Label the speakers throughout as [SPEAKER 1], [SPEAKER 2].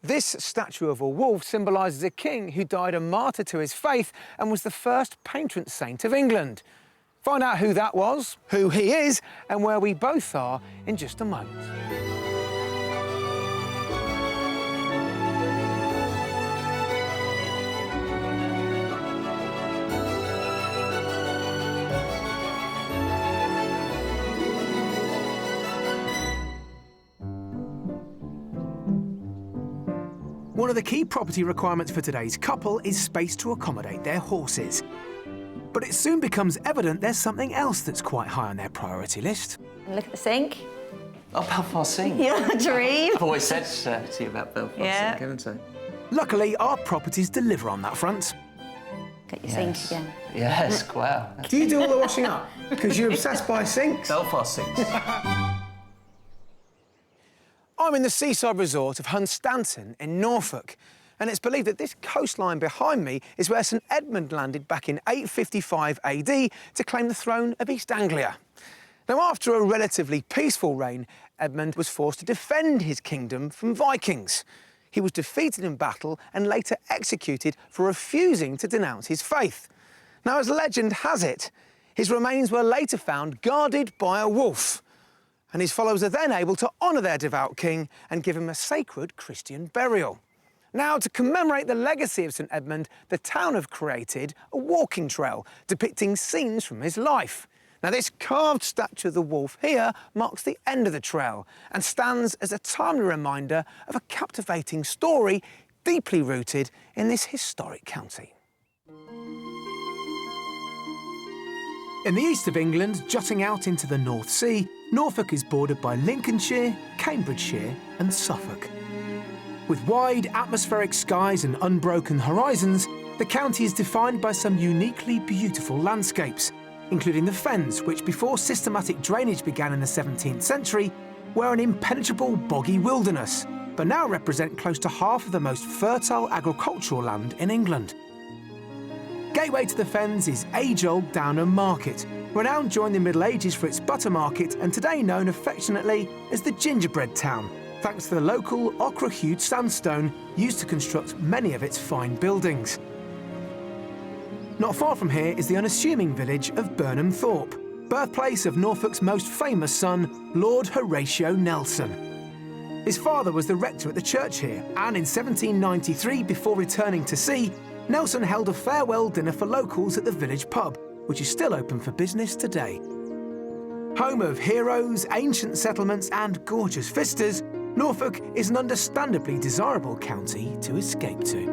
[SPEAKER 1] This statue of a wolf symbolises a king who died a martyr to his faith and was the first patron saint of England. Find out who that was, who he is, and where we both are in just a moment. One of the key property requirements for today's couple is space to accommodate their horses. But it soon becomes evident there's something else that's quite high on their priority list.
[SPEAKER 2] Look at the sink.
[SPEAKER 3] Oh, Belfast Sink.
[SPEAKER 2] Your dream.
[SPEAKER 3] I've always said to you about Belfast Sink, haven't I?
[SPEAKER 1] Luckily, our properties deliver on that front.
[SPEAKER 2] Got your sink again.
[SPEAKER 3] Yes, wow.
[SPEAKER 1] Do you do all the washing up? Because you're obsessed by sinks?
[SPEAKER 3] Belfast Sinks.
[SPEAKER 1] I'm in the seaside resort of Hunstanton in Norfolk, and it's believed that this coastline behind me is where St Edmund landed back in 855 AD to claim the throne of East Anglia. Now, after a relatively peaceful reign, Edmund was forced to defend his kingdom from Vikings. He was defeated in battle and later executed for refusing to denounce his faith. Now, as legend has it, his remains were later found guarded by a wolf, and his followers are then able to honour their devout king and give him a sacred Christian burial. Now, to commemorate the legacy of St Edmund, the town have created a walking trail depicting scenes from his life. Now, this carved statue of the wolf here marks the end of the trail and stands as a timely reminder of a captivating story deeply rooted in this historic county. In the east of England, jutting out into the North Sea, Norfolk is bordered by Lincolnshire, Cambridgeshire and Suffolk. With wide atmospheric skies and unbroken horizons, the county is defined by some uniquely beautiful landscapes, including the Fens, which before systematic drainage began in the 17th century, were an impenetrable boggy wilderness, but now represent close to half of the most fertile agricultural land in England. Gateway to the Fens is age-old Downham Market, renowned during the Middle Ages for its butter market and today known affectionately as the Gingerbread Town, thanks to the local ochre-hued sandstone used to construct many of its fine buildings. Not far from here is the unassuming village of Burnham Thorpe, birthplace of Norfolk's most famous son, Lord Horatio Nelson. His father was the rector at the church here, and in 1793, before returning to sea, Nelson held a farewell dinner for locals at the village pub, which is still open for business today. Home of heroes, ancient settlements and gorgeous vistas, Norfolk is an understandably desirable county to escape to.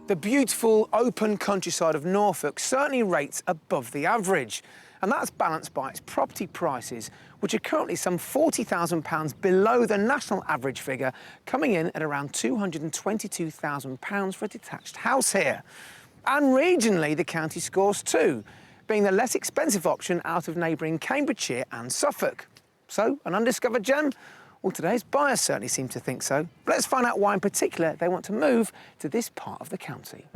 [SPEAKER 1] The beautiful, open countryside of Norfolk certainly rates above the average, and that's balanced by its property prices, which are currently some £40,000 below the national average figure, coming in at around £222,000 for a detached house here. And regionally, the county scores too, being the less expensive option out of neighbouring Cambridgeshire and Suffolk. So, an undiscovered gem? Well, today's buyers certainly seem to think so. But let's find out why in particular they want to move to this part of the county.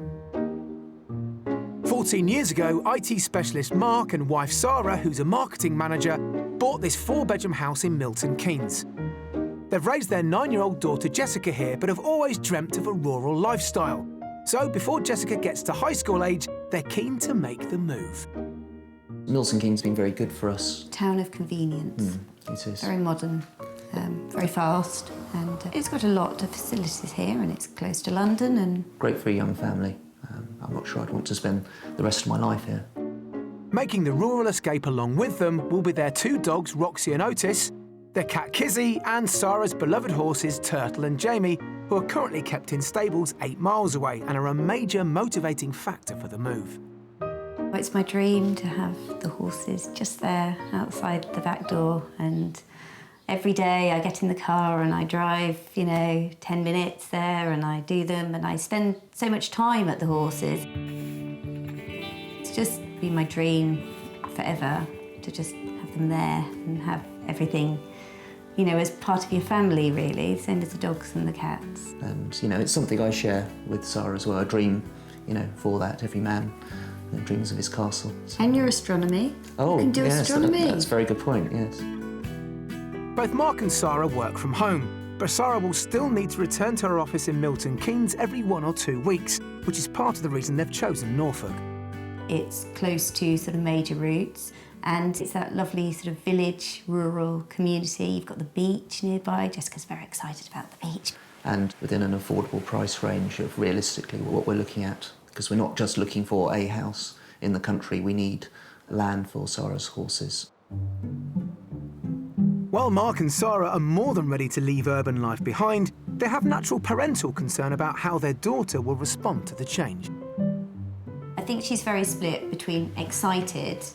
[SPEAKER 1] 14 years ago, IT specialist Mark and wife Sarah, who's a marketing manager, bought this 4-bedroom house in Milton Keynes. They've raised their 9-year-old daughter Jessica here, but have always dreamt of a rural lifestyle. So before Jessica gets to high school age, they're keen to make the move.
[SPEAKER 3] Milton Keynes has been very good for us.
[SPEAKER 2] Town of convenience.
[SPEAKER 3] It is.
[SPEAKER 2] Very modern, very fast, and it's got a lot of facilities here, and it's close to London. And
[SPEAKER 3] great for a young family. I'm not sure I'd want to spend the rest of my life here.
[SPEAKER 1] Making the rural escape along with them will be their 2 dogs, Roxy and Otis, their cat Kizzy, and Sarah's beloved horses Turtle and Jamie, who are currently kept in stables 8 miles away and are a major motivating factor for the move.
[SPEAKER 2] It's my dream to have the horses just there outside the back door, and every day I get in the car and I drive, 10 minutes there and I do them, and I spend so much time at the horses. It's just been my dream forever to just have them there and have everything, as part of your family, really, same as the dogs and the cats.
[SPEAKER 3] And, it's something I share with Sarah as well. I dream, for that, every man dreams of his castle. So.
[SPEAKER 2] And your astronomy.
[SPEAKER 3] Oh,
[SPEAKER 2] you can do
[SPEAKER 3] yes,
[SPEAKER 2] astronomy.
[SPEAKER 3] That's a very good point, yes.
[SPEAKER 1] Both Mark and Sarah work from home, but Sarah will still need to return to her office in Milton Keynes every 1 or 2 weeks, which is part of the reason they've chosen Norfolk.
[SPEAKER 2] It's close to sort of major routes, and it's that lovely sort of village, rural community. You've got the beach nearby. Jessica's very excited about the beach.
[SPEAKER 3] And within an affordable price range of realistically what we're looking at, because we're not just looking for a house in the country, we need land for Sarah's horses.
[SPEAKER 1] While Mark and Sarah are more than ready to leave urban life behind, they have natural parental concern about how their daughter will respond to the change.
[SPEAKER 2] I think she's very split between excited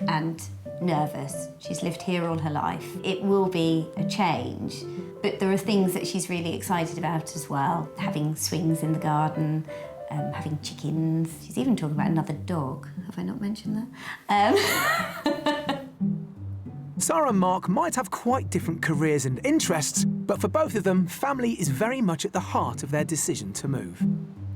[SPEAKER 2] and nervous. She's lived here all her life. It will be a change, but there are things that she's really excited about as well. Having swings in the garden, having chickens. She's even talking about another dog. Have I not mentioned that?
[SPEAKER 1] Sarah and Mark might have quite different careers and interests, but for both of them, family is very much at the heart of their decision to move.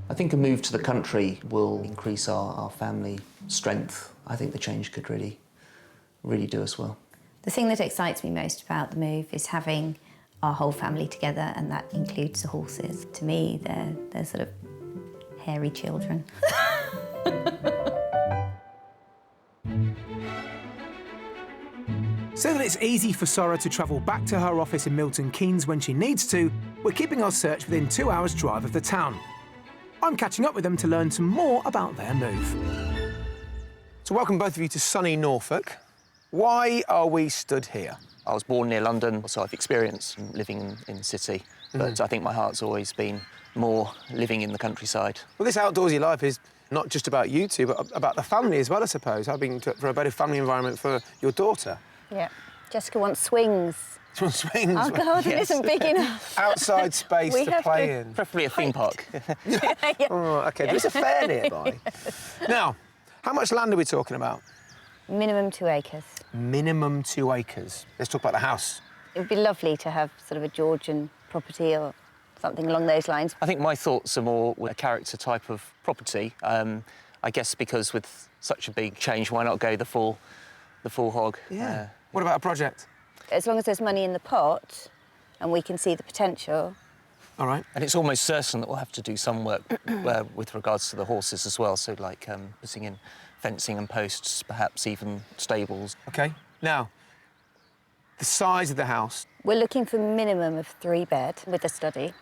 [SPEAKER 3] I think a move to the country will increase our family strength. I think the change could really do us well.
[SPEAKER 2] The thing that excites me most about the move is having our whole family together, and that includes the horses. To me, they're sort of hairy children.
[SPEAKER 1] So that it's easy for Sarah to travel back to her office in Milton Keynes when she needs to, we're keeping our search within 2 hours' drive of the town. I'm catching up with them to learn some more about their move. So welcome both of you to sunny Norfolk. Why are we stood here?
[SPEAKER 4] I was born near London, so I've experienced living in the city. But I think my heart's always been more living in the countryside.
[SPEAKER 1] Well, this outdoorsy life is not just about you two, but about the family as well, I suppose, hoping for a better family environment for your daughter.
[SPEAKER 5] Yeah. Jessica wants swings.
[SPEAKER 1] She wants swings.
[SPEAKER 5] Our garden isn't big enough.
[SPEAKER 1] Outside space to play in.
[SPEAKER 4] Preferably a theme park.
[SPEAKER 1] Oh, OK, there's a fair nearby. Now, how much land are we talking about?
[SPEAKER 5] Minimum 2 acres.
[SPEAKER 1] Minimum 2 acres. Let's talk about the house.
[SPEAKER 5] It would be lovely to have sort of a Georgian property or something along those lines.
[SPEAKER 4] I think my thoughts are more with a character type of property. I guess because with such a big change, why not go the full hog?
[SPEAKER 1] Yeah. What about a project?
[SPEAKER 5] As long as there's money in the pot and we can see the potential.
[SPEAKER 1] All right.
[SPEAKER 4] And it's almost certain that we'll have to do some work with regards to the horses as well, so like putting in fencing and posts, perhaps even stables.
[SPEAKER 1] OK. Now, the size of the house.
[SPEAKER 5] We're looking for a minimum of 3 bed with a study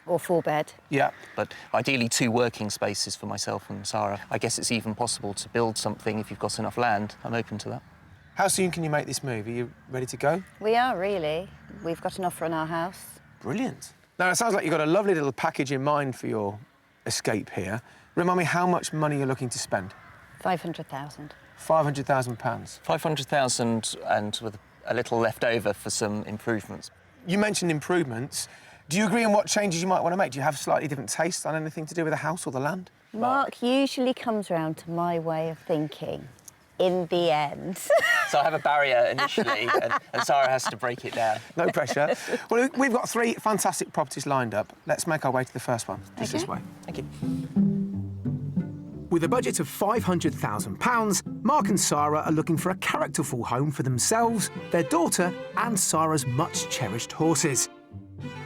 [SPEAKER 5] or 4 bed.
[SPEAKER 1] Yeah.
[SPEAKER 4] But ideally 2 working spaces for myself and Sarah. I guess it's even possible to build something if you've got enough land. I'm open to that.
[SPEAKER 1] How soon can you make this move? Are you ready to go?
[SPEAKER 5] We are, really. We've got an offer on our house.
[SPEAKER 1] Brilliant. Now, it sounds like you've got a lovely little package in mind for your escape here. Remind me how much money you're looking to spend.
[SPEAKER 5] 500,000.
[SPEAKER 1] £500,000.
[SPEAKER 4] 500,000 and with a little left over for some improvements.
[SPEAKER 1] You mentioned improvements. Do you agree on what changes you might want to make? Do you have slightly different tastes on anything to do with the house or the land?
[SPEAKER 5] Mark usually comes round to my way of thinking in the end.
[SPEAKER 4] So I have a barrier initially, and Sarah has to break it down.
[SPEAKER 1] No pressure. Well, we've got 3 fantastic properties lined up. Let's make our way to the first one, just this way.
[SPEAKER 4] Thank you.
[SPEAKER 1] With a budget of £500,000, Mark and Sarah are looking for a characterful home for themselves, their daughter, and Sarah's much-cherished horses.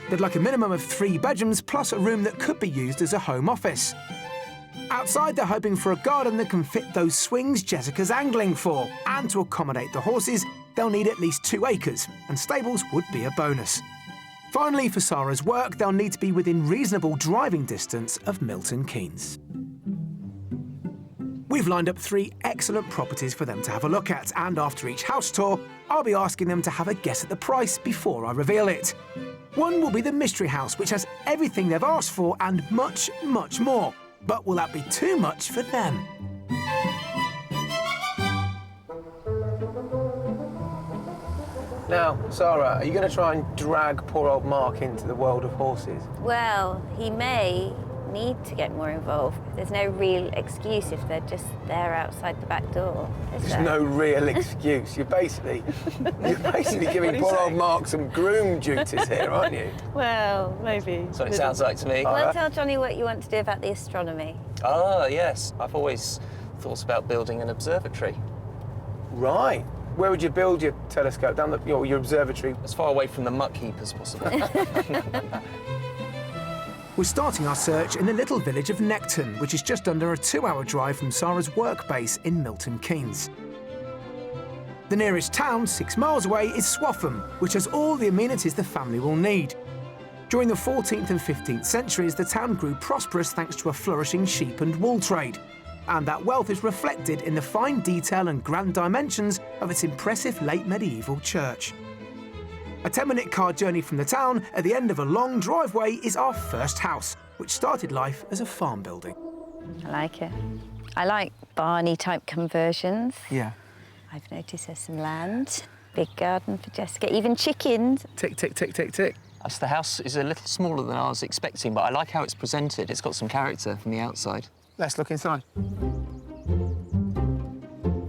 [SPEAKER 1] They'd like a minimum of 3 bedrooms, plus a room that could be used as a home office. Outside, they're hoping for a garden that can fit those swings Jessica's angling for. And to accommodate the horses, they'll need at least 2 acres, and stables would be a bonus. Finally, for Sarah's work, they'll need to be within reasonable driving distance of Milton Keynes. We've lined up 3 excellent properties for them to have a look at, and after each house tour, I'll be asking them to have a guess at the price before I reveal it. One will be the mystery house, which has everything they've asked for and much, much more. But will that be too much for them? Now, Sarah, are you going to try and drag poor old Mark into the world of horses?
[SPEAKER 5] Well, he may need to get more involved. There's no real excuse if they're just there outside the back door, is
[SPEAKER 1] There's
[SPEAKER 5] there?
[SPEAKER 1] no real excuse. You're basically giving poor old Mark some groom duties here, aren't you?
[SPEAKER 5] Well, maybe.
[SPEAKER 4] That's what it sounds like to me.
[SPEAKER 5] Well, tell Jonnie what you want to do about the astronomy.
[SPEAKER 4] Ah, yes. I've always thought about building an observatory.
[SPEAKER 1] Right. Where would you build your telescope? Down your observatory?
[SPEAKER 4] As far away from the muck heap as possible.
[SPEAKER 1] We're starting our search in the little village of Necton, which is just under a 2-hour drive from Sarah's work base in Milton Keynes. The nearest town, 6 miles away, is Swaffham, which has all the amenities the family will need. During the 14th and 15th centuries, the town grew prosperous thanks to a flourishing sheep and wool trade. And that wealth is reflected in the fine detail and grand dimensions of its impressive late medieval church. A 10-minute car journey from the town, at the end of a long driveway, is our first house, which started life as a farm building.
[SPEAKER 5] I like it. I like Barney-type conversions.
[SPEAKER 1] Yeah.
[SPEAKER 5] I've noticed there's some land, big garden for Jessica, even chickens.
[SPEAKER 1] Tick, tick, tick, tick, tick.
[SPEAKER 4] As the house is a little smaller than I was expecting, but I like how it's presented. It's got some character from the outside.
[SPEAKER 1] Let's look inside.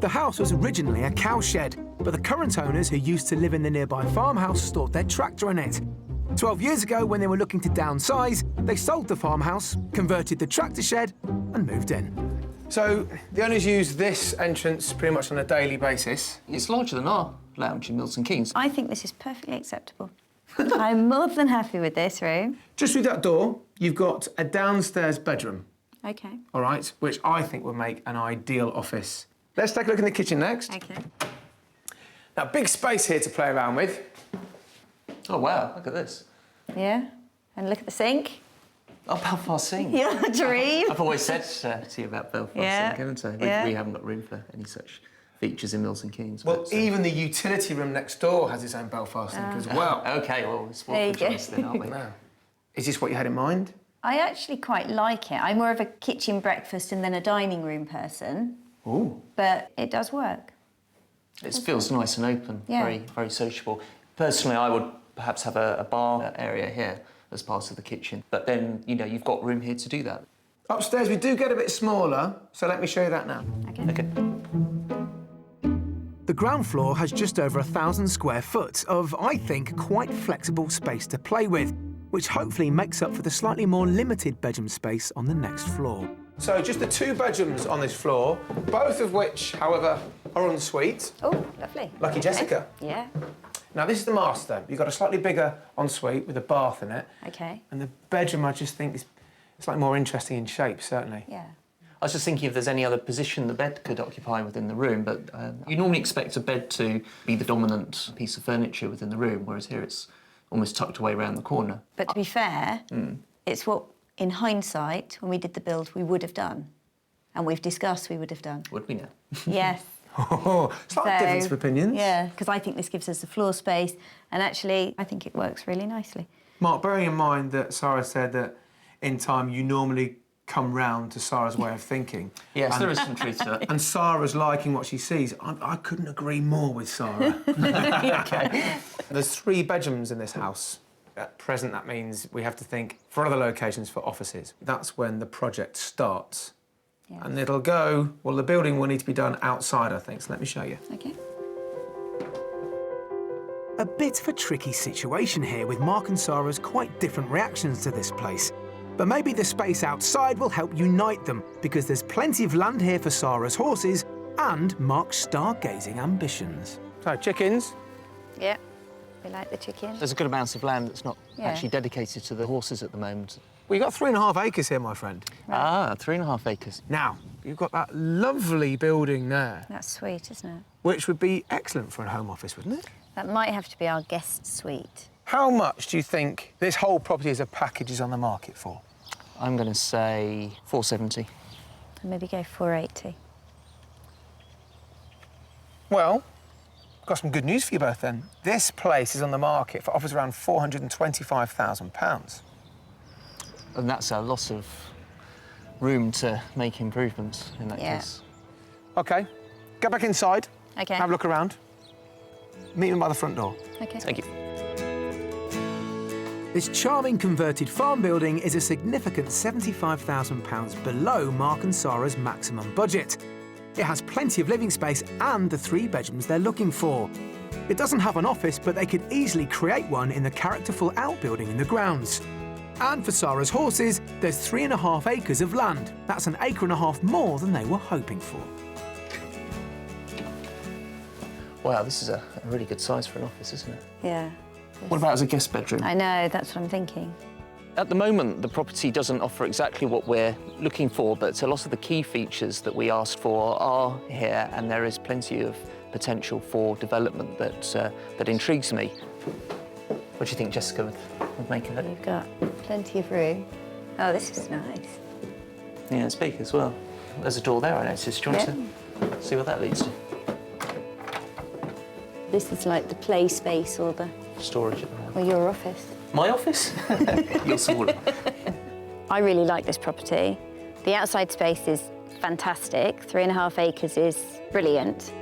[SPEAKER 1] The house was originally a cowshed, but the current owners who used to live in the nearby farmhouse stored their tractor in it. 12 years ago, when they were looking to downsize, they sold the farmhouse, converted the tractor shed, and moved in. So the owners use this entrance pretty much on a daily basis.
[SPEAKER 4] It's larger than our lounge in Milton Keynes.
[SPEAKER 5] I think this is perfectly acceptable. I'm more than happy with this room.
[SPEAKER 1] Just through that door, you've got a downstairs bedroom,
[SPEAKER 5] Okay.
[SPEAKER 1] all right, which I think would make an ideal office. Let's take a look in the kitchen next.
[SPEAKER 5] Okay.
[SPEAKER 1] Now, big space here to play around with.
[SPEAKER 4] Oh, wow, look at this.
[SPEAKER 5] Yeah. And look at the sink.
[SPEAKER 4] Oh, Belfast Sink.
[SPEAKER 5] Your dream.
[SPEAKER 4] I've always said to you about Belfast
[SPEAKER 5] Yeah,
[SPEAKER 4] Sink, haven't I?
[SPEAKER 5] yeah.
[SPEAKER 4] We haven't got room for any such features in Milton Keynes.
[SPEAKER 1] Well,
[SPEAKER 4] but,
[SPEAKER 1] even the utility room next door has its own Belfast sink as well.
[SPEAKER 4] OK, well, it's
[SPEAKER 5] There you
[SPEAKER 4] what
[SPEAKER 5] go.
[SPEAKER 4] choice then, aren't we?
[SPEAKER 1] Now, is this what you had in mind?
[SPEAKER 5] I actually quite like it. I'm more of a kitchen breakfast and then a dining room person,
[SPEAKER 1] Ooh.
[SPEAKER 5] but it does work.
[SPEAKER 4] It feels nice and open,
[SPEAKER 5] Yeah.
[SPEAKER 4] very, very sociable. Personally, I would perhaps have a bar area here as part of the kitchen, but then, you know, you've got room here to do that.
[SPEAKER 1] Upstairs, we do get a bit smaller, so let me show you that now.
[SPEAKER 5] Okay.
[SPEAKER 4] OK.
[SPEAKER 1] The ground floor has just over 1,000 square foot of, I think, quite flexible space to play with, which hopefully makes up for the slightly more limited bedroom space on the next floor. So just the 2 bedrooms on this floor, both of which, however, are en suite.
[SPEAKER 5] Oh, lovely.
[SPEAKER 1] Lucky Jessica.
[SPEAKER 5] Yeah.
[SPEAKER 1] Now, this is the master. You've got a slightly bigger ensuite with a bath in it.
[SPEAKER 5] Okay.
[SPEAKER 1] And the bedroom, I just think, is slightly more interesting in shape, certainly.
[SPEAKER 5] Yeah.
[SPEAKER 4] I was just thinking if there's any other position the bed could occupy within the room, but you normally expect a bed to be the dominant piece of furniture within the room, whereas here it's almost tucked away around the corner.
[SPEAKER 5] But to be fair, it's what, in hindsight, when we did the build, we would have done. And we've discussed we would have done.
[SPEAKER 4] Would we now?
[SPEAKER 5] Yes.
[SPEAKER 1] Oh, slight difference of opinions.
[SPEAKER 5] Yeah, because I think this gives us the floor space, and actually, I think it works really nicely.
[SPEAKER 1] Mark, bearing in mind that Sarah said that in time you normally come round to Sarah's way of thinking.
[SPEAKER 4] Yes, there is some truth to that.
[SPEAKER 1] And Sarah's liking what she sees. I couldn't agree more with Sarah.
[SPEAKER 4] OK.
[SPEAKER 1] There's 3 bedrooms in this house. At present, that means we have to think for other locations for offices. That's when the project starts.
[SPEAKER 5] Yes.
[SPEAKER 1] And it'll go, well, the building will need to be done outside, I think, so let me show you.
[SPEAKER 5] Okay.
[SPEAKER 1] A bit of a tricky situation here with Mark and Sarah's quite different reactions to this place. But maybe the space outside will help unite them, because there's plenty of land here for Sarah's horses and Mark's stargazing ambitions. So, chickens.
[SPEAKER 5] Yeah. We like the chicken.
[SPEAKER 4] There's a good amount of land that's not
[SPEAKER 5] Yeah.
[SPEAKER 4] actually dedicated to the horses at the moment.
[SPEAKER 1] Well, you've got 3.5 acres here, my friend.
[SPEAKER 4] Ah, 3.5 acres.
[SPEAKER 1] Now, you've got that lovely building there,
[SPEAKER 5] That's sweet, isn't it?
[SPEAKER 1] which would be excellent for a home office, wouldn't it?
[SPEAKER 5] That might have to be our guest suite.
[SPEAKER 1] How much do you think this whole property as a package is on the market for?
[SPEAKER 4] I'm going to say 470.
[SPEAKER 5] And maybe go 480.
[SPEAKER 1] Well, I've got some good news for you both then. This place is on the market for offers around £425,000.
[SPEAKER 4] And that's a lot of room to make improvements in that
[SPEAKER 5] Yeah.
[SPEAKER 4] case.
[SPEAKER 1] OK, go back inside,
[SPEAKER 5] Okay.
[SPEAKER 1] have a look around. Meet them by the front door.
[SPEAKER 5] Okay.
[SPEAKER 4] Thank you.
[SPEAKER 1] This charming converted farm building is a significant £75,000 below Mark and Sarah's maximum budget. It has plenty of living space and the 3 bedrooms they're looking for. It doesn't have an office, but they could easily create one in the characterful outbuilding in the grounds. And for Sarah's horses, there's 3.5 acres of land. That's an acre and a half more than they were hoping for.
[SPEAKER 4] Wow, this is a really good size for an office, isn't it?
[SPEAKER 5] Yeah.
[SPEAKER 4] What about as a guest bedroom?
[SPEAKER 5] I know, that's what I'm thinking.
[SPEAKER 4] At the moment, the property doesn't offer exactly what we're looking for, but a lot of the key features that we asked for are here, and there is plenty of potential for development that intrigues me. What do you think Jessica would make of it?
[SPEAKER 5] You've got plenty of room. Oh, this is nice.
[SPEAKER 4] Yeah, it's big as well. There's a door there, I noticed. Do you want to see what that leads to?
[SPEAKER 5] This is like the play space or the...
[SPEAKER 4] Storage at the moment.
[SPEAKER 5] or your office.
[SPEAKER 4] My office? You're smaller.
[SPEAKER 5] I really like this property. The outside space is fantastic. 3.5 acres is brilliant.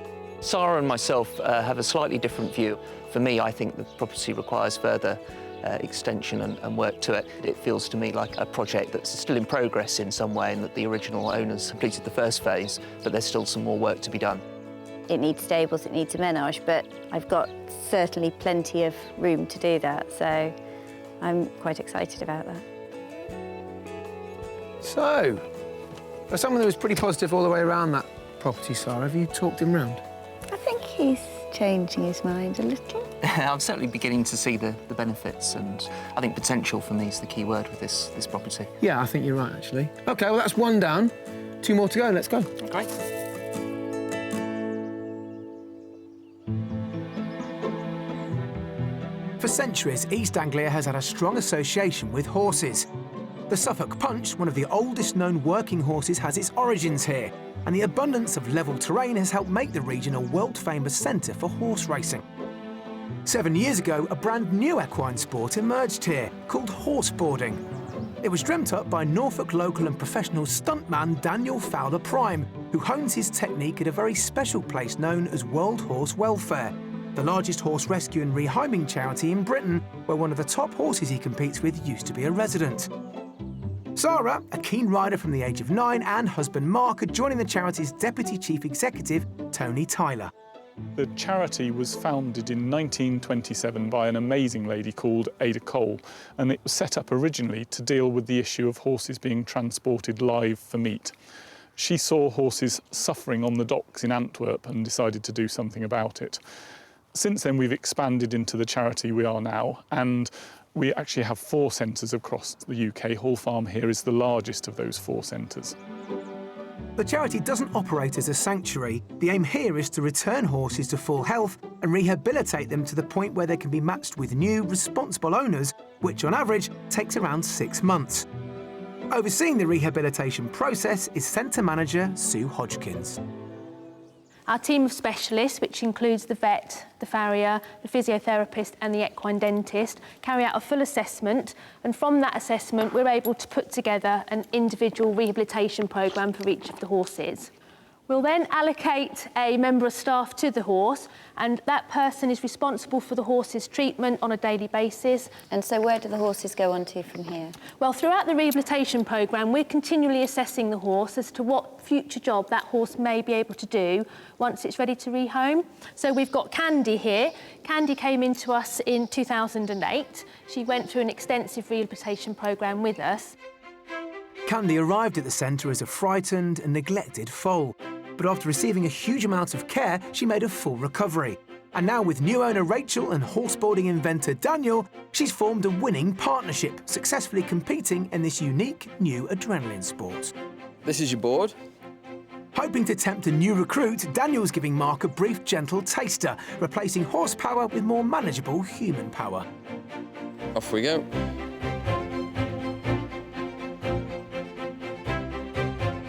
[SPEAKER 4] Sarah and myself have a slightly different view. For me, I think the property requires further extension and work to it. It feels to me like a project that's still in progress in some way, and that the original owners completed the first phase, but there's still some more work to be done.
[SPEAKER 5] It needs stables, it needs a menage, but I've got certainly plenty of room to do that, so I'm quite excited about that.
[SPEAKER 1] So, for someone who was pretty positive all the way around that property, Sarah, have you talked him round?
[SPEAKER 5] I think he's changing his mind a little.
[SPEAKER 4] I'm certainly beginning to see the benefits, and I think potential for me is the key word with this property.
[SPEAKER 1] Yeah, I think you're right, actually. OK, well, that's one down. 2 more to go. Let's go.
[SPEAKER 4] Great.
[SPEAKER 1] For centuries, East Anglia has had a strong association with horses. The Suffolk Punch, one of the oldest known working horses, has its origins here, and the abundance of level terrain has helped make the region a world-famous centre for horse racing. 7 years ago, a brand new equine sport emerged here, called horseboarding. It was dreamt up by Norfolk local and professional stuntman Daniel Fowler Prime, who hones his technique at a very special place known as World Horse Welfare, the largest horse rescue and rehoming charity in Britain, where one of the top horses he competes with used to be a resident. Sarah, a keen rider from the age of 9, and husband Mark are joining the charity's Deputy Chief Executive, Tony Tyler.
[SPEAKER 6] The charity was founded in 1927 by an amazing lady called Ada Cole, and it was set up originally to deal with the issue of horses being transported live for meat. She saw horses suffering on the docks in Antwerp and decided to do something about it. Since then, we've expanded into the charity we are now, and we actually have 4 centres across the UK. Hall Farm here is the largest of those 4 centres.
[SPEAKER 1] The charity doesn't operate as a sanctuary. The aim here is to return horses to full health and rehabilitate them to the point where they can be matched with new, responsible owners, which on average takes around 6 months. Overseeing the rehabilitation process is Centre Manager Sue Hodgkins.
[SPEAKER 7] Our team of specialists, which includes the vet, the farrier, the physiotherapist and the equine dentist, carry out a full assessment, and from that assessment we're able to put together an individual rehabilitation programme for each of the horses. We'll then allocate a member of staff to the horse, and that person is responsible for the horse's treatment on a daily basis.
[SPEAKER 5] And so where do the horses go on to from here?
[SPEAKER 7] Well, throughout the rehabilitation programme, we're continually assessing the horse as to what future job that horse may be able to do once it's ready to rehome. So we've got Candy here. Candy came into us in 2008. She went through an extensive rehabilitation programme with us.
[SPEAKER 1] Candy arrived at the centre as a frightened and neglected foal, but after receiving a huge amount of care, she made a full recovery. And now with new owner Rachel and horseboarding inventor Daniel, she's formed a winning partnership, successfully competing in this unique new adrenaline sport.
[SPEAKER 8] This is your board.
[SPEAKER 1] Hoping to tempt a new recruit, Daniel's giving Mark a brief, gentle taster, replacing horsepower with more manageable human power.
[SPEAKER 8] Off we go.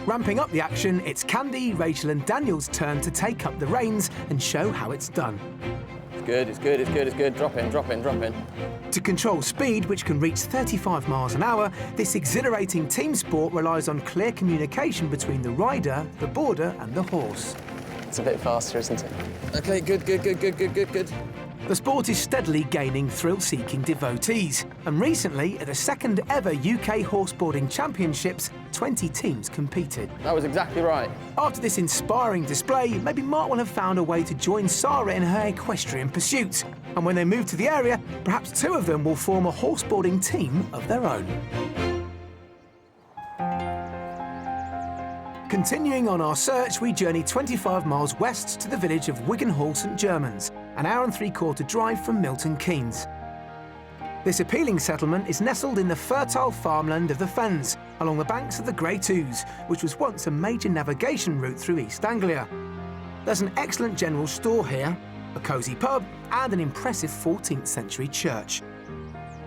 [SPEAKER 1] Ramping up the action, it's Candy, Rachel and Daniel's turn to take up the reins and show how it's done.
[SPEAKER 8] It's good, it's good, it's good, it's good. Drop in, drop in, drop in.
[SPEAKER 1] To control speed, which can reach 35 miles an hour, this exhilarating team sport relies on clear communication between the rider, the boarder and the horse.
[SPEAKER 4] It's a bit faster, isn't it?
[SPEAKER 8] OK, good, good, good, good, good, good, good.
[SPEAKER 1] The sport is steadily gaining thrill-seeking devotees, and recently, at the second ever UK Horseboarding Championships, 20 teams competed.
[SPEAKER 8] That was exactly right.
[SPEAKER 1] After this inspiring display, maybe Mark will have found a way to join Sarah in her equestrian pursuit. And when they move to the area, perhaps 2 of them will form a horseboarding team of their own. Continuing on our search, we journey 25 miles west to the village of Wigan Hall St Germans, an hour and three-quarter drive from Milton Keynes. This appealing settlement is nestled in the fertile farmland of the Fens, along the banks of the Great Ouse, which was once a major navigation route through East Anglia. There's an excellent general store here, a cosy pub, and an impressive 14th century church.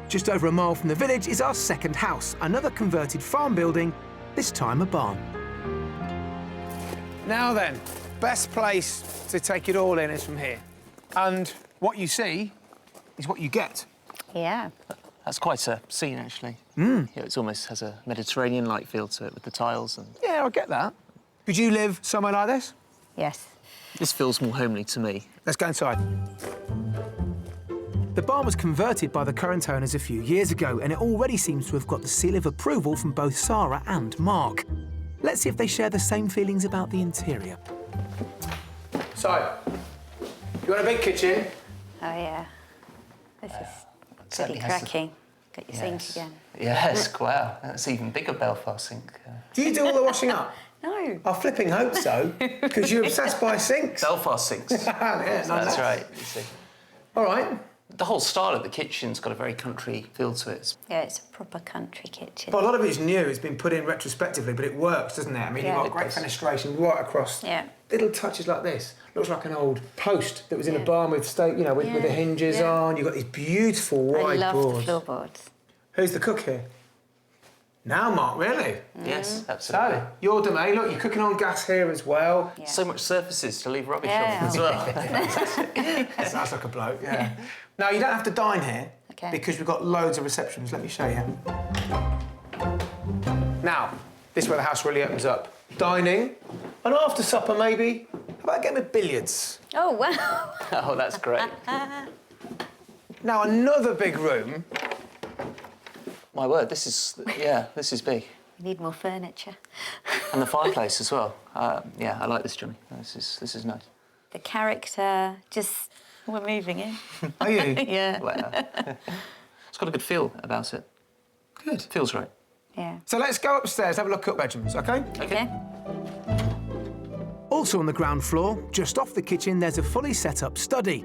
[SPEAKER 1] Just over a mile from the village is our second house, another converted farm building, this time a barn. Now then, best place to take it all in is from here. And what you see is what you get.
[SPEAKER 5] Yeah.
[SPEAKER 4] That's quite a scene, actually. Yeah, it almost has a Mediterranean-like feel to it with the tiles. And
[SPEAKER 1] Yeah, I get that. Could you live somewhere like this?
[SPEAKER 5] Yes.
[SPEAKER 4] this feels more homely to me.
[SPEAKER 1] Let's go inside. The barn was converted by the current owners a few years ago, and it already seems to have got the seal of approval from both Sarah and Mark. Let's see if they share the same feelings about the interior. So, you want a big kitchen?
[SPEAKER 5] Oh, yeah. This is
[SPEAKER 4] certainly
[SPEAKER 5] pretty
[SPEAKER 4] has the-
[SPEAKER 5] cracking. Got your sink again.
[SPEAKER 4] Yes, wow. That's even bigger Belfast sink.
[SPEAKER 1] Do you do all the washing up?
[SPEAKER 5] No.
[SPEAKER 1] I flipping hope so, because you're obsessed by sinks.
[SPEAKER 4] Belfast sinks.
[SPEAKER 1] Yeah,
[SPEAKER 4] That's right. You see.
[SPEAKER 1] All right.
[SPEAKER 4] The whole style of the kitchen's got a very country feel to it.
[SPEAKER 5] Yeah, it's a proper country kitchen.
[SPEAKER 1] But a lot of it's new. It's been put in retrospectively, but it works, doesn't it? I mean,
[SPEAKER 5] Yeah,
[SPEAKER 1] you've
[SPEAKER 5] it
[SPEAKER 1] got great
[SPEAKER 4] does.
[SPEAKER 1] fenestration right across.
[SPEAKER 5] Yeah.
[SPEAKER 1] Little touches like this. Looks like an old post that was in a
[SPEAKER 5] Yeah.
[SPEAKER 1] barn with with the hinges
[SPEAKER 5] Yeah.
[SPEAKER 1] on. You've got these beautiful wide
[SPEAKER 5] I love
[SPEAKER 1] boards.
[SPEAKER 5] the floorboards.
[SPEAKER 1] Who's the cook here? Now, Mark, really?
[SPEAKER 4] Yes, absolutely.
[SPEAKER 1] So, your domain. Look, you're cooking on gas here as well.
[SPEAKER 5] Yeah.
[SPEAKER 4] So much surfaces to leave rubbish
[SPEAKER 5] Yeah.
[SPEAKER 4] on as well.
[SPEAKER 1] Sounds like a bloke, yeah. Now, you don't have to dine here
[SPEAKER 5] Okay.
[SPEAKER 1] because we've got loads of receptions. Let me show you. Now, this is where the house really opens up. Dining, and after supper, maybe. How about a game of billiards?
[SPEAKER 5] Oh, wow.
[SPEAKER 4] Oh, that's great.
[SPEAKER 1] Now, another big room.
[SPEAKER 4] My word, this is big.
[SPEAKER 5] We need more furniture.
[SPEAKER 4] And the fireplace as well. Yeah, I like this, Jonnie. This is nice.
[SPEAKER 5] The character, just... We're moving in.
[SPEAKER 1] Are you?
[SPEAKER 5] Yeah.
[SPEAKER 4] Well, it's got a good feel about it.
[SPEAKER 1] Good.
[SPEAKER 4] Feels right.
[SPEAKER 5] Yeah.
[SPEAKER 1] So let's go upstairs, have a look at bedrooms, OK?
[SPEAKER 5] Okay.
[SPEAKER 1] Also on the ground floor, just off the kitchen, there's a fully set-up study.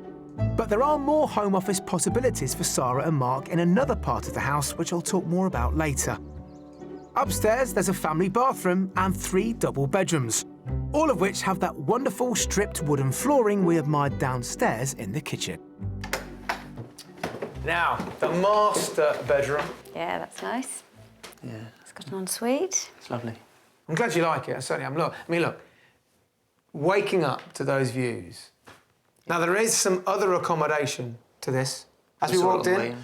[SPEAKER 1] But there are more home office possibilities for Sarah and Mark in another part of the house, which I'll talk more about later. Upstairs, there's a family bathroom and 3 double bedrooms, all of which have that wonderful stripped wooden flooring we admired downstairs in the kitchen. Now, the master bedroom.
[SPEAKER 5] Yeah, that's nice.
[SPEAKER 4] Yeah,
[SPEAKER 5] It's got an ensuite.
[SPEAKER 4] it's lovely.
[SPEAKER 1] I'm glad you like it, I certainly am. Look, waking up to those views. Now, there is some other accommodation to this. As we
[SPEAKER 4] Saw it
[SPEAKER 1] walked
[SPEAKER 4] on the
[SPEAKER 1] in,
[SPEAKER 4] way.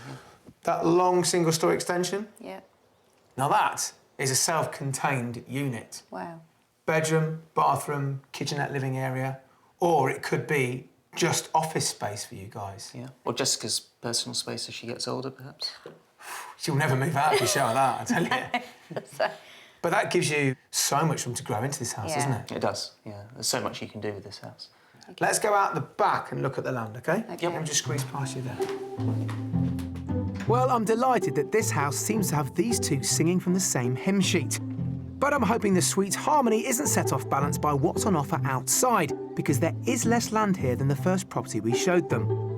[SPEAKER 1] that long single-storey extension.
[SPEAKER 5] Yeah.
[SPEAKER 1] Now, that is a self-contained unit.
[SPEAKER 5] Wow.
[SPEAKER 1] Bedroom, bathroom, kitchenette living area, or it could be just office space for you guys.
[SPEAKER 4] Yeah. Or Jessica's personal space as she gets older, perhaps.
[SPEAKER 1] She'll never move out if you show her that, I tell you. But that gives you so much room to grow into this house,
[SPEAKER 5] Yeah.
[SPEAKER 1] doesn't it?
[SPEAKER 4] It does. Yeah. There's so much you can do with this house.
[SPEAKER 1] Let's go out the back and look at the land, OK?
[SPEAKER 5] Okay.
[SPEAKER 1] Let me just squeeze past you there. Well, I'm delighted that this house seems to have these two singing from the same hymn sheet. But I'm hoping the suite's harmony isn't set off balance by what's on offer outside, because there is less land here than the first property we showed them.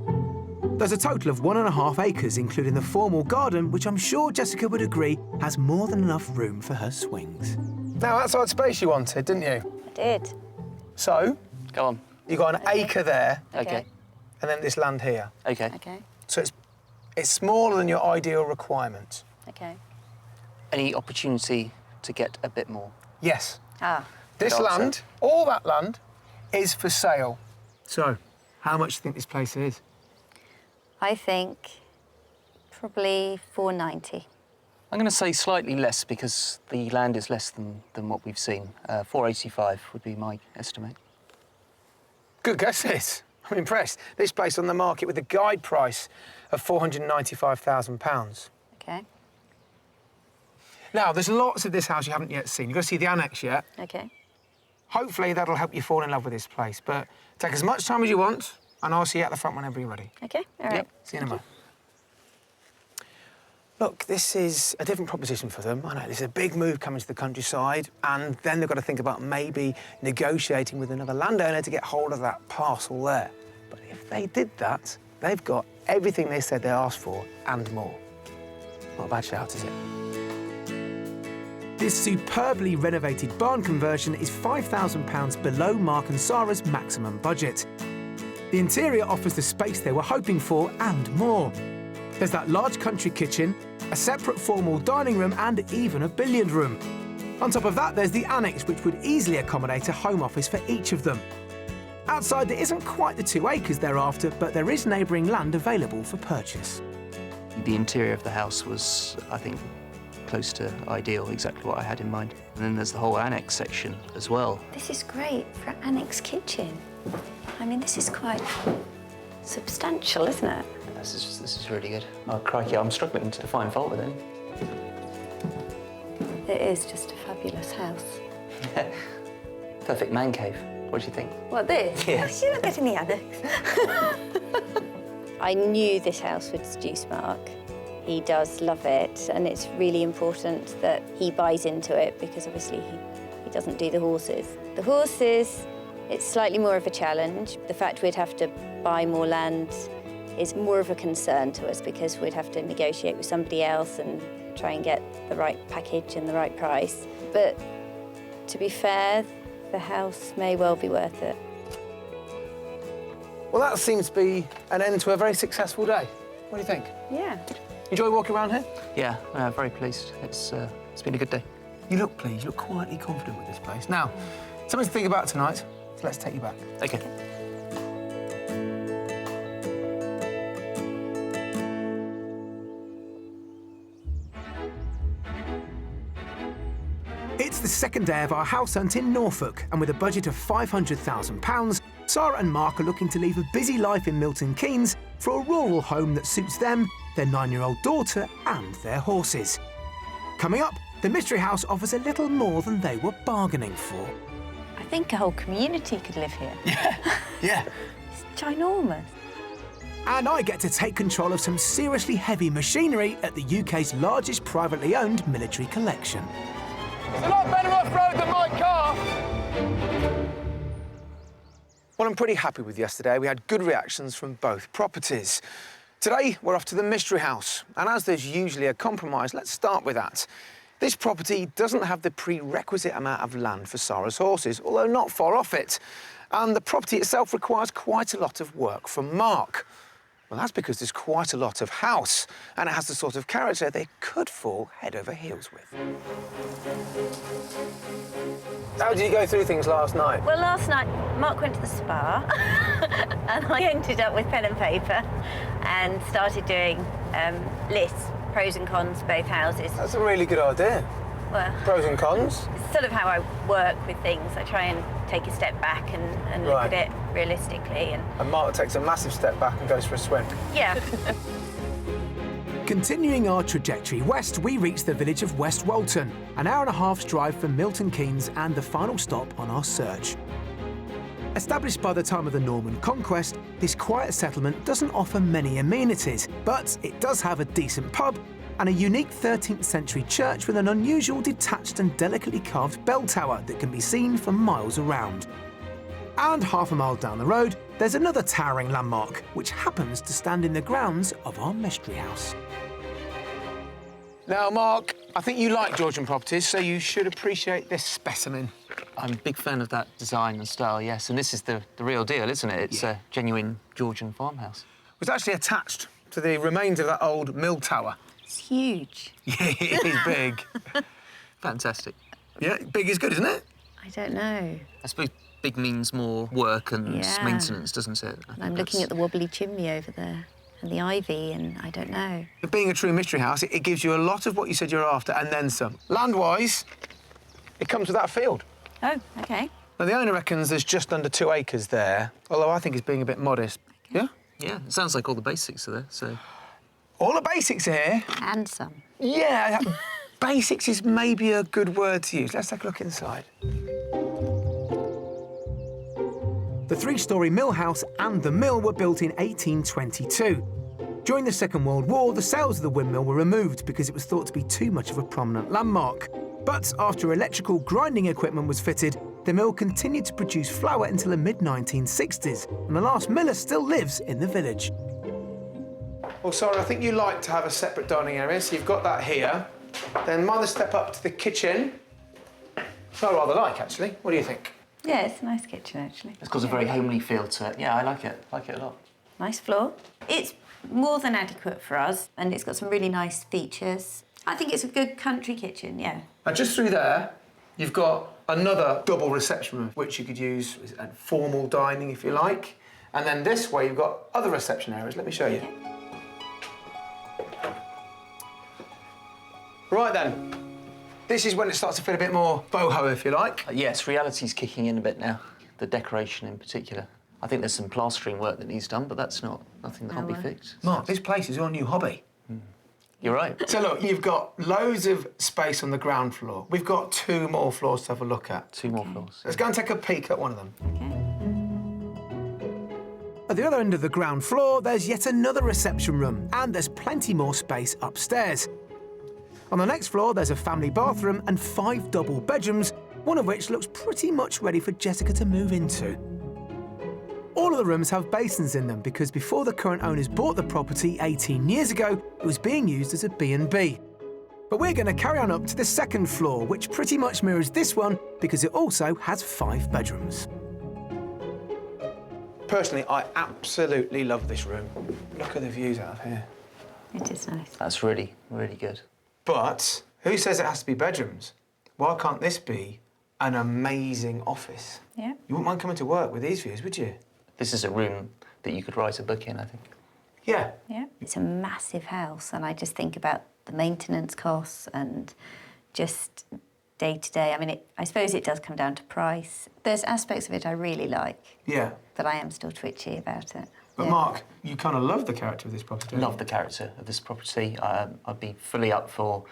[SPEAKER 1] There's a total of 1.5 acres, including the formal garden, which I'm sure Jessica would agree has more than enough room for her swings. Now, outside space you wanted, didn't you?
[SPEAKER 5] I did.
[SPEAKER 1] So,
[SPEAKER 4] Go on.
[SPEAKER 1] you got an acre there,
[SPEAKER 4] Okay.
[SPEAKER 1] and then this land here.
[SPEAKER 4] Okay.
[SPEAKER 5] Okay.
[SPEAKER 1] So it's smaller than your ideal requirement.
[SPEAKER 5] Okay.
[SPEAKER 4] Any opportunity to get a bit more?
[SPEAKER 1] Yes.
[SPEAKER 5] Ah.
[SPEAKER 1] This
[SPEAKER 4] Good answer.
[SPEAKER 1] land, all that land, is for sale. So, how much do you think this place is?
[SPEAKER 5] I think probably 490.
[SPEAKER 4] I'm going to say slightly less because the land is less than what we've seen. 485 would be my estimate.
[SPEAKER 1] Good guesses. I'm impressed. This place on the market with a guide price of £495,000.
[SPEAKER 5] Okay.
[SPEAKER 1] Now, there's lots of this house you haven't yet seen. You've got to see the annex yet.
[SPEAKER 5] Okay.
[SPEAKER 1] Hopefully, that'll help you fall in love with this place. But take as much time as you want, and I'll see you at the front whenever you're ready.
[SPEAKER 5] Okay. All right.
[SPEAKER 1] See you in a moment. Look, this is a different proposition for them. I know, this is a big move coming to the countryside, and then they've got to think about maybe negotiating with another landowner to get hold of that parcel there. But if they did that, they've got everything they said they asked for and more. Not a bad shout, is it? This superbly renovated barn conversion is £5,000 below Mark and Sarah's maximum budget. The interior offers the space they were hoping for and more. There's that large country kitchen, a separate formal dining room and even a billiard room. On top of that, there's the annex, which would easily accommodate a home office for each of them. Outside, there isn't quite the 2 acres they're after, but there is neighbouring land available for purchase.
[SPEAKER 4] The interior of the house was, I think, close to ideal, exactly what I had in mind. And then there's the whole annex section as well.
[SPEAKER 2] This is great for an annex kitchen. I mean, this is quite substantial, isn't it?
[SPEAKER 4] This is really good. Oh, crikey, I'm struggling to find fault with it.
[SPEAKER 2] It is just a fabulous house.
[SPEAKER 4] Perfect man cave. What do you think?
[SPEAKER 2] What, this?
[SPEAKER 4] Yes.
[SPEAKER 2] You're not getting the annex.
[SPEAKER 5] I knew this house would seduce Mark. He does love it, and it's really important that he buys into it because obviously he doesn't do the horses. The horses, it's slightly more of a challenge. The fact we'd have to buy more land is more of a concern to us because we'd have to negotiate with somebody else and try and get the right package and the right price. But to be fair, the house may well be worth it.
[SPEAKER 1] Well, that seems to be an end to a very successful day. What do you think?
[SPEAKER 5] Yeah.
[SPEAKER 1] Enjoy walking around here?
[SPEAKER 4] Yeah, very pleased. It's been a good day.
[SPEAKER 1] You look pleased. You look quietly confident with this place. Now, something to think about tonight. So let's take you back.
[SPEAKER 4] Okay.
[SPEAKER 1] It's the second day of our house hunt in Norfolk, and with a budget of £500,000, Sarah and Mark are looking to leave a busy life in Milton Keynes for a rural home that suits them, their 9-year-old daughter and their horses. Coming up, the mystery house offers a little more than they were bargaining for.
[SPEAKER 2] I think a whole community could live here.
[SPEAKER 1] Yeah.
[SPEAKER 2] It's ginormous.
[SPEAKER 1] And I get to take control of some seriously heavy machinery at the UK's largest privately owned military collection.
[SPEAKER 8] It's a lot better off-road than my car.
[SPEAKER 1] Well, I'm pretty happy with yesterday. We had good reactions from both properties. Today, we're off to the mystery house. And as there's usually a compromise, let's start with that. This property doesn't have the prerequisite amount of land for Sarah's horses, although not far off it. And the property itself requires quite a lot of work from Mark. Well, that's because there's quite a lot of house, and it has the sort of character they could fall head over heels with. How did you go through things last night?
[SPEAKER 2] Well, last night, Mark went to the spa, and I ended up with pen and paper and started doing lists, pros and cons, both houses.
[SPEAKER 1] That's a really good idea.
[SPEAKER 2] Well,
[SPEAKER 1] Pros and cons.
[SPEAKER 2] it's sort of how I work with things. I try and take a step back and look
[SPEAKER 1] Right.
[SPEAKER 2] at it realistically.
[SPEAKER 1] And Mark takes a massive step back and goes for a swim.
[SPEAKER 2] Yeah.
[SPEAKER 1] Continuing our trajectory west, we reach the village of West Walton, an hour and a half's drive from Milton Keynes and the final stop on our search. Established by the time of the Norman conquest, this quiet settlement doesn't offer many amenities, but it does have a decent pub and a unique 13th century church with an unusual detached and delicately carved bell tower that can be seen for miles around. And half a mile down the road, there's another towering landmark, which happens to stand in the grounds of our mystery house. Now, Mark, I think you like Georgian properties, so you should appreciate this specimen.
[SPEAKER 4] I'm a big fan of that design and style, yes. And this is the real deal, isn't it? It's a genuine Georgian farmhouse.
[SPEAKER 1] It was actually attached to the remains of that old mill tower.
[SPEAKER 2] It's huge.
[SPEAKER 1] Yeah, it is big.
[SPEAKER 4] Fantastic.
[SPEAKER 1] Yeah, big is good, isn't it?
[SPEAKER 2] I don't know.
[SPEAKER 4] I suppose big means more work and
[SPEAKER 2] Yeah.
[SPEAKER 4] maintenance, doesn't it? I think
[SPEAKER 2] I'm looking at the wobbly chimney over there and the ivy, and I don't know.
[SPEAKER 1] But being a true mystery house, it gives you a lot of what you said you're after and then some. Land-wise, it comes with that field.
[SPEAKER 2] Oh, OK.
[SPEAKER 1] Now, the owner reckons there's just under 2 acres there, although I think he's being a bit modest. Yeah?
[SPEAKER 4] Yeah, it sounds like all the basics are there, so...
[SPEAKER 1] All the basics are here.
[SPEAKER 2] And some.
[SPEAKER 1] Yeah, basics is maybe a good word to use. Let's take a look inside. The 3-storey mill house and the mill were built in 1822. During the Second World War, the sails of the windmill were removed because it was thought to be too much of a prominent landmark. But after electrical grinding equipment was fitted, the mill continued to produce flour until the mid-1960s, and the last miller still lives in the village. Well, Sarah, I think you like to have a separate dining area, so you've got that here. Then mind the step up to the kitchen. I rather like, actually. What do you think?
[SPEAKER 2] Yeah, it's a nice kitchen, actually.
[SPEAKER 4] It's got a very homely feel to it. Yeah, I like it. I like it a lot.
[SPEAKER 2] Nice floor. It's more than adequate for us, and it's got some really nice features. I think it's a good country kitchen, yeah.
[SPEAKER 1] Now, just through there, you've got another double reception room, which you could use as formal dining, if you like. And then this way, you've got other reception areas. Let me show you.
[SPEAKER 2] Okay.
[SPEAKER 1] Right then. This is when it starts to feel a bit more boho, if you like.
[SPEAKER 4] Yes, reality's kicking in a bit now. The decoration in particular. I think there's some plastering work that needs done, but that's nothing that can't be fixed.
[SPEAKER 1] Mark, this place is your new hobby.
[SPEAKER 4] You're right.
[SPEAKER 1] So look, you've got loads of space on the ground floor. We've got 2 more floors to have a look at.
[SPEAKER 4] 2 more floors.
[SPEAKER 1] Let's go and take a peek at one of them.
[SPEAKER 2] Okay.
[SPEAKER 1] At the other end of the ground floor, there's yet another reception room, and there's plenty more space upstairs. On the next floor, there's a family bathroom and 5 double bedrooms, one of which looks pretty much ready for Jessica to move into. All of the rooms have basins in them because before the current owners bought the property 18 years ago, it was being used as a B&B. But we're going to carry on up to the second floor, which pretty much mirrors this one because it also has 5 bedrooms. Personally, I absolutely love this room. Look at the views out of here.
[SPEAKER 2] It is nice.
[SPEAKER 4] That's really, really good.
[SPEAKER 1] But who says it has to be bedrooms? Why can't this be an amazing office?
[SPEAKER 2] Yeah.
[SPEAKER 1] You wouldn't mind coming to work with these views, would you?
[SPEAKER 4] This is a room that you could write a book in, I think.
[SPEAKER 1] Yeah.
[SPEAKER 2] Yeah. It's a massive house, and I just think about the maintenance costs and just day to day. I mean, I suppose it does come down to price. There's aspects of it I really like.
[SPEAKER 1] Yeah.
[SPEAKER 2] But I am still twitchy about it.
[SPEAKER 1] But
[SPEAKER 2] yeah.
[SPEAKER 1] Mark, you kind of love the character of this property.
[SPEAKER 4] Love the character of this property. I'd be fully up for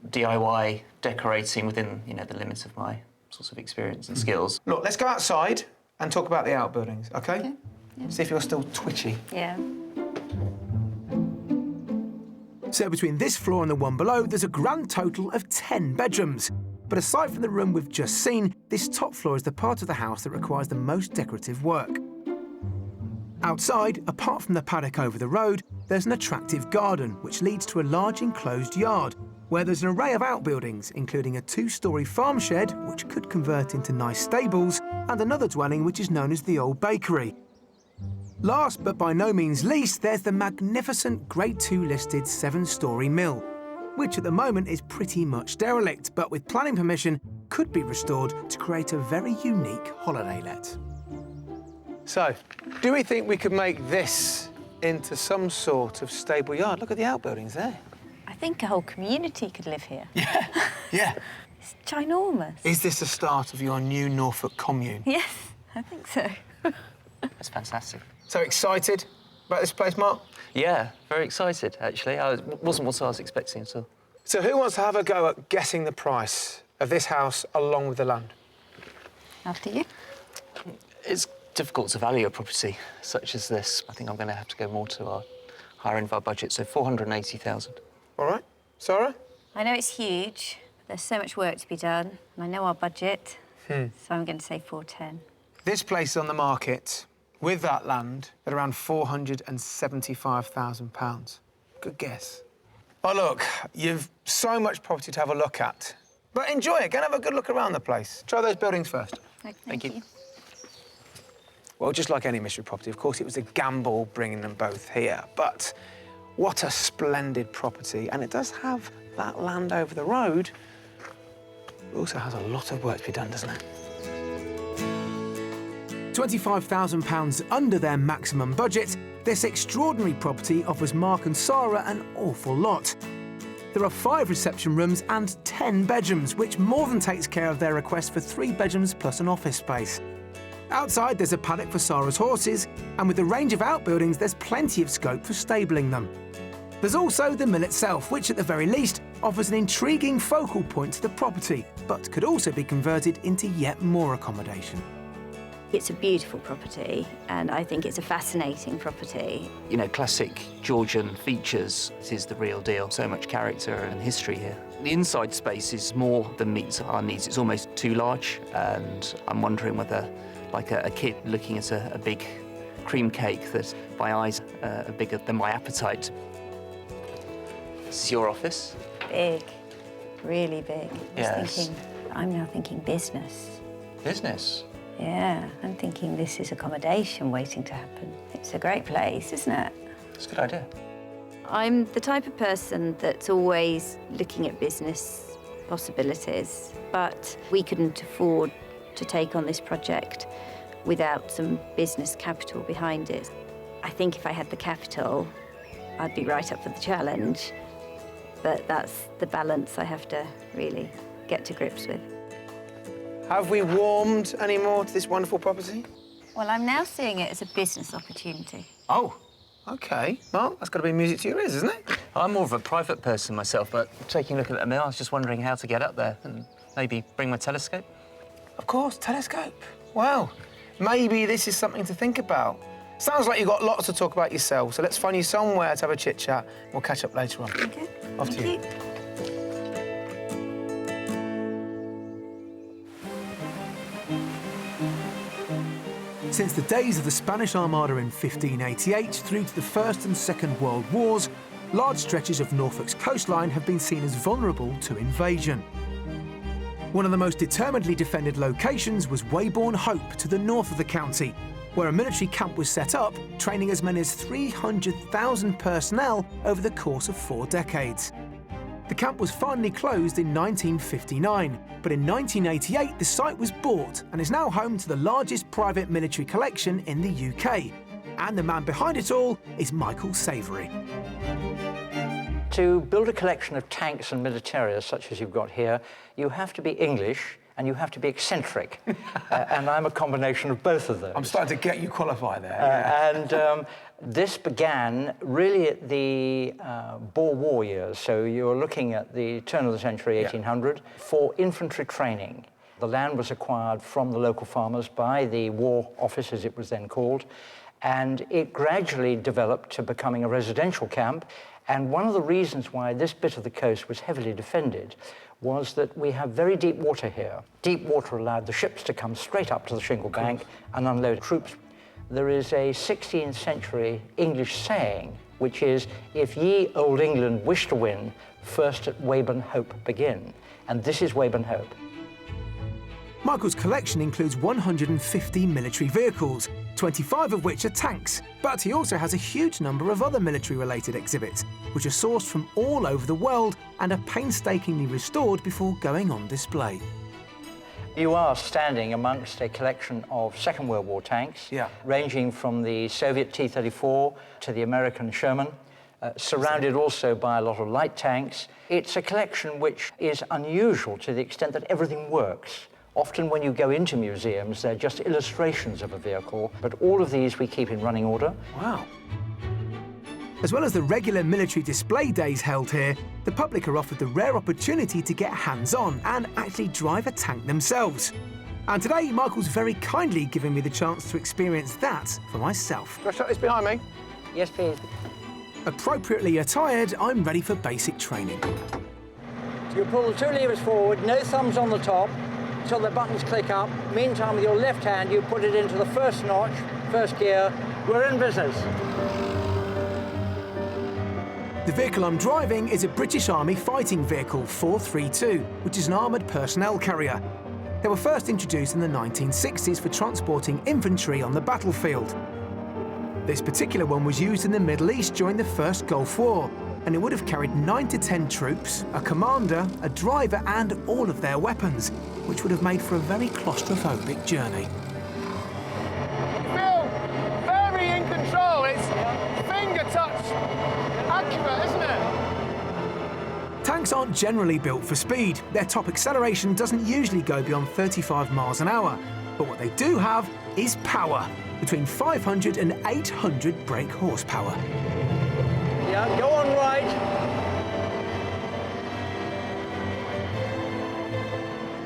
[SPEAKER 4] DIY decorating within, the limits of my sorts of experience and skills.
[SPEAKER 1] Look, let's go outside and talk about the outbuildings, OK?
[SPEAKER 2] Okay. Yeah.
[SPEAKER 1] See if you're still twitchy.
[SPEAKER 2] Yeah.
[SPEAKER 1] So between this floor and the one below, there's a grand total of 10 bedrooms. But aside from the room we've just seen, this top floor is the part of the house that requires the most decorative work. Outside, apart from the paddock over the road, there's an attractive garden which leads to a large enclosed yard where there's an array of outbuildings, including a 2-storey farm shed which could convert into nice stables and another dwelling which is known as the Old Bakery. Last but by no means least, there's the magnificent Grade 2 listed 7-storey mill, which at the moment is pretty much derelict, but with planning permission could be restored to create a very unique holiday let. So, do we think we could make this into some sort of stable yard? Look at the outbuildings there.
[SPEAKER 2] I think a whole community could live here.
[SPEAKER 1] Yeah, yeah.
[SPEAKER 2] It's ginormous.
[SPEAKER 1] Is this the start of your new Norfolk commune?
[SPEAKER 2] Yes, I think so.
[SPEAKER 4] That's fantastic.
[SPEAKER 1] So excited about this place, Mark?
[SPEAKER 4] Yeah, very excited, actually. Wasn't what I was expecting at all.
[SPEAKER 1] So who wants to have a go at guessing the price of this house along with the land?
[SPEAKER 2] After you.
[SPEAKER 4] It's difficult to value a property such as this. I think I'm going to have to go more to our higher end of our budget, so 480,000.
[SPEAKER 1] All right. Sarah?
[SPEAKER 2] I know it's huge, but there's so much work to be done, and I know our budget, so I'm going to say 410.
[SPEAKER 1] This place is on the market with that land at around £475,000. Good guess. Oh, look, you've so much property to have a look at. But enjoy it. Go and have a good look around the place. Try those buildings first.
[SPEAKER 2] Thank you.
[SPEAKER 1] Well, just like any mystery property, of course, it was a gamble bringing them both here. But what a splendid property. And it does have that land over the road. It also has a lot of work to be done, doesn't it? £25,000 under their maximum budget, this extraordinary property offers Mark and Sarah an awful lot. There are 5 reception rooms and 10 bedrooms, which more than takes care of their request for 3 bedrooms plus an office space. Outside, there's a paddock for Sarah's horses, and with the range of outbuildings, there's plenty of scope for stabling them. There's also the mill itself, which at the very least offers an intriguing focal point to the property, but could also be converted into yet more accommodation.
[SPEAKER 5] It's a beautiful property, and I think it's a fascinating property.
[SPEAKER 4] You know, classic Georgian features. This is the real deal. So much character and history here. The inside space is more than meets our needs. It's almost too large, and I'm wondering whether, like a kid looking at a big cream cake, that my eyes are bigger than my appetite. This is your office?
[SPEAKER 5] Big, really big.
[SPEAKER 4] Yes.
[SPEAKER 5] I'm now thinking business.
[SPEAKER 4] Business?
[SPEAKER 5] Yeah, I'm thinking this is accommodation waiting to happen. It's a great place, isn't it?
[SPEAKER 4] It's a good idea.
[SPEAKER 5] I'm the type of person that's always looking at business possibilities, but we couldn't afford to take on this project without some business capital behind it. I think if I had the capital, I'd be right up for the challenge, but that's the balance I have to really get to grips with.
[SPEAKER 9] Have we warmed any more to this wonderful property?
[SPEAKER 5] Well, I'm now seeing it as a business opportunity.
[SPEAKER 9] Oh, OK. Well, that's got to be music to your ears, isn't it?
[SPEAKER 4] I'm more of a private person myself, but taking a look at the mill, I was just wondering how to get up there and maybe bring my telescope.
[SPEAKER 9] Of course, telescope. Well, maybe this is something to think about. Sounds like you've got lots to talk about yourself, so let's find you somewhere to have a chit-chat. We'll catch up later on.
[SPEAKER 5] OK.
[SPEAKER 9] Off to you.
[SPEAKER 1] Since the days of the Spanish Armada in 1588 through to the First and Second World Wars, large stretches of Norfolk's coastline have been seen as vulnerable to invasion. One of the most determinedly defended locations was Weybourne Hope to the north of the county, where a military camp was set up, training as many as 300,000 personnel over the course of 4 decades. The camp was finally closed in 1959, but in 1988 the site was bought and is now home to the largest private military collection in the UK. And the man behind it all is Michael Savory.
[SPEAKER 10] To build a collection of tanks and militaria such as you've got here, you have to be English and you have to be eccentric. And I'm a combination of both of those.
[SPEAKER 9] I'm starting to get you qualified there. Yeah.
[SPEAKER 10] This began really at the Boer War years, so you're looking at the turn of the century, 1800, for infantry training. The land was acquired from the local farmers by the War Office, as it was then called, and it gradually developed to becoming a residential camp. And one of the reasons why this bit of the coast was heavily defended was that we have very deep water here. Deep water allowed the ships to come straight up to the shingle bank and unload troops. There is a 16th century English saying, which is, if ye old England wish to win, first at Weybourne Hope begin. And this is Weybourne Hope.
[SPEAKER 1] Michael's collection includes 150 military vehicles, 25 of which are tanks, but he also has a huge number of other military-related exhibits, which are sourced from all over the world and are painstakingly restored before going on display.
[SPEAKER 10] You are standing amongst a collection of Second World War tanks, ranging from the Soviet T-34 to the American Sherman, surrounded also by a lot of light tanks. It's a collection which is unusual to the extent that everything works. Often when you go into museums, they're just illustrations of a vehicle, but all of these we keep in running order.
[SPEAKER 1] Wow. As well as the regular military display days held here, the public are offered the rare opportunity to get hands-on and actually drive a tank themselves. And today, Michael's very kindly giving me the chance to experience that for myself.
[SPEAKER 9] Do I shut this behind me?
[SPEAKER 10] Yes, please.
[SPEAKER 1] Appropriately attired, I'm ready for basic training.
[SPEAKER 10] You pull the 2 levers forward, no thumbs on the top, until the buttons click up. Meantime, with your left hand, you put it into the first notch, first gear. We're in business.
[SPEAKER 1] The vehicle I'm driving is a British Army fighting vehicle 432, which is an armoured personnel carrier. They were first introduced in the 1960s for transporting infantry on the battlefield. This particular one was used in the Middle East during the First Gulf War, and it would have carried 9 to 10 troops, a commander, a driver, and all of their weapons, which would have made for a very claustrophobic journey.
[SPEAKER 9] Phil, very in control. It's finger touch accurate, isn't it?
[SPEAKER 1] Tanks aren't generally built for speed. Their top acceleration doesn't usually go beyond 35 miles an hour. But what they do have is power, between 500 and 800 brake horsepower.
[SPEAKER 10] Yeah, go on right.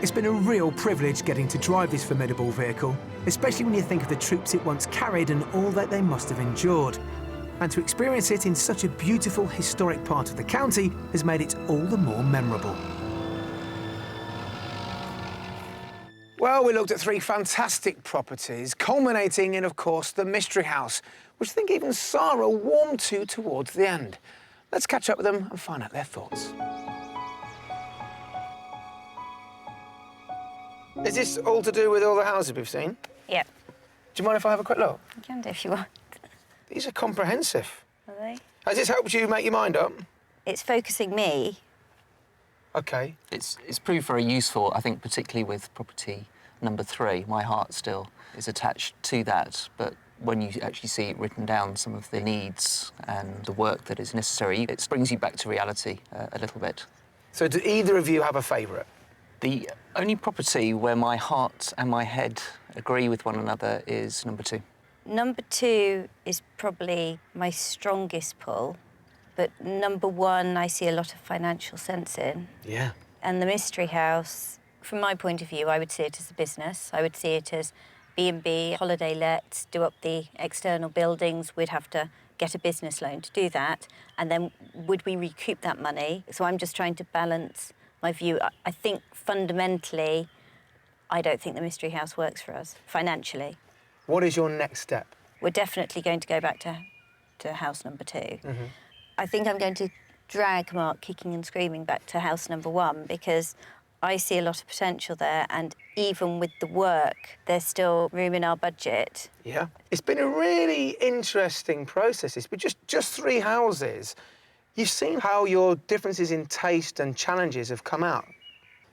[SPEAKER 1] It's been a real privilege getting to drive this formidable vehicle, especially when you think of the troops it once carried and all that they must have endured. And to experience it in such a beautiful, historic part of the county has made it all the more memorable.
[SPEAKER 9] Well, we looked at 3 fantastic properties, culminating in, of course, the Mystery House, which I think even Sarah warmed to towards the end. Let's catch up with them and find out their thoughts. Is this all to do with all the houses we've seen?
[SPEAKER 5] Yeah,
[SPEAKER 9] Do you mind if I have a quick look?
[SPEAKER 5] you can do if you want.
[SPEAKER 9] These are comprehensive.
[SPEAKER 5] Are they?
[SPEAKER 9] Has this helped you make your mind up?
[SPEAKER 5] It's focusing me.
[SPEAKER 9] OK.
[SPEAKER 4] It's proved very useful, I think, particularly with property number 3. My heart still is attached to that, but when you actually see it written down, some of the needs and the work that is necessary, it brings you back to reality a little bit.
[SPEAKER 9] So do either of you have a favourite?
[SPEAKER 4] The only property where my heart and my head agree with one another is number 2.
[SPEAKER 5] Number 2 is probably my strongest pull, but number 1 I see a lot of financial sense in.
[SPEAKER 9] Yeah.
[SPEAKER 5] And the Mystery House, from my point of view, I would see it as a business. I would see it as B&B, holiday lets, do up the external buildings. We'd have to get a business loan to do that. And then would we recoup that money? So I'm just trying to balance my view. I think fundamentally, I don't think the Mystery House works for us financially.
[SPEAKER 9] What is your next step?
[SPEAKER 5] We're definitely going to go back to house number 2. I think I'm going to drag Mark kicking and screaming back to house number 1 because I see a lot of potential there, and even with the work, there's still room in our budget.
[SPEAKER 9] Yeah. It's been a really interesting process. It's been just 3 houses. You've seen how your differences in taste and challenges have come out.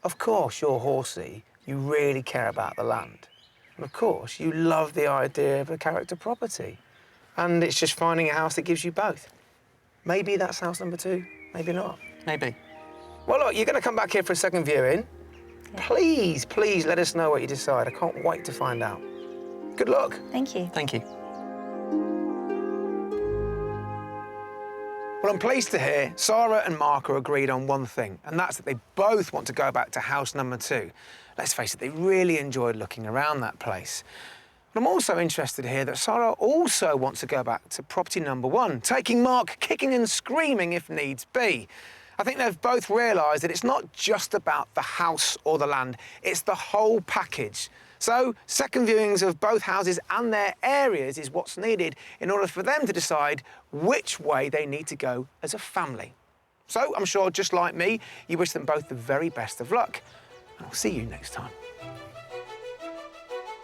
[SPEAKER 9] Of course, you're horsey. You really care about the land. And of course, you love the idea of a character property. And it's just finding a house that gives you both. Maybe that's house number 2, maybe not.
[SPEAKER 4] Maybe.
[SPEAKER 9] Well, look, you're going to come back here for a second viewing.
[SPEAKER 5] Yeah.
[SPEAKER 9] Please let us know what you decide. I can't wait to find out. Good luck.
[SPEAKER 5] Thank you.
[SPEAKER 4] Thank you.
[SPEAKER 9] Well, I'm pleased to hear Sarah and Mark are agreed on one thing, and that's that they both want to go back to house number 2. Let's face it, they really enjoyed looking around that place. But I'm also interested to hear that Sarah also wants to go back to property number 1, taking Mark kicking and screaming if needs be. I think they've both realised that it's not just about the house or the land, it's the whole package. So, second viewings of both houses and their areas is what's needed in order for them to decide which way they need to go as a family. So, I'm sure, just like me, you wish them both the very best of luck. And I'll see you next time.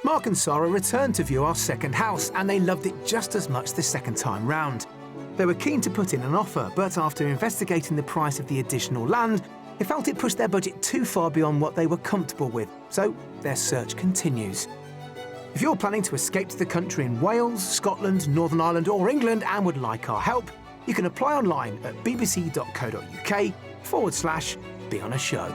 [SPEAKER 1] Mark and Sarah returned to view our second house, and they loved it just as much the second time round. They were keen to put in an offer, but after investigating the price of the additional land, they felt it pushed their budget too far beyond what they were comfortable with, so their search continues. If you're planning to escape to the country in Wales, Scotland, Northern Ireland or England and would like our help, you can apply online at bbc.co.uk/be on a show.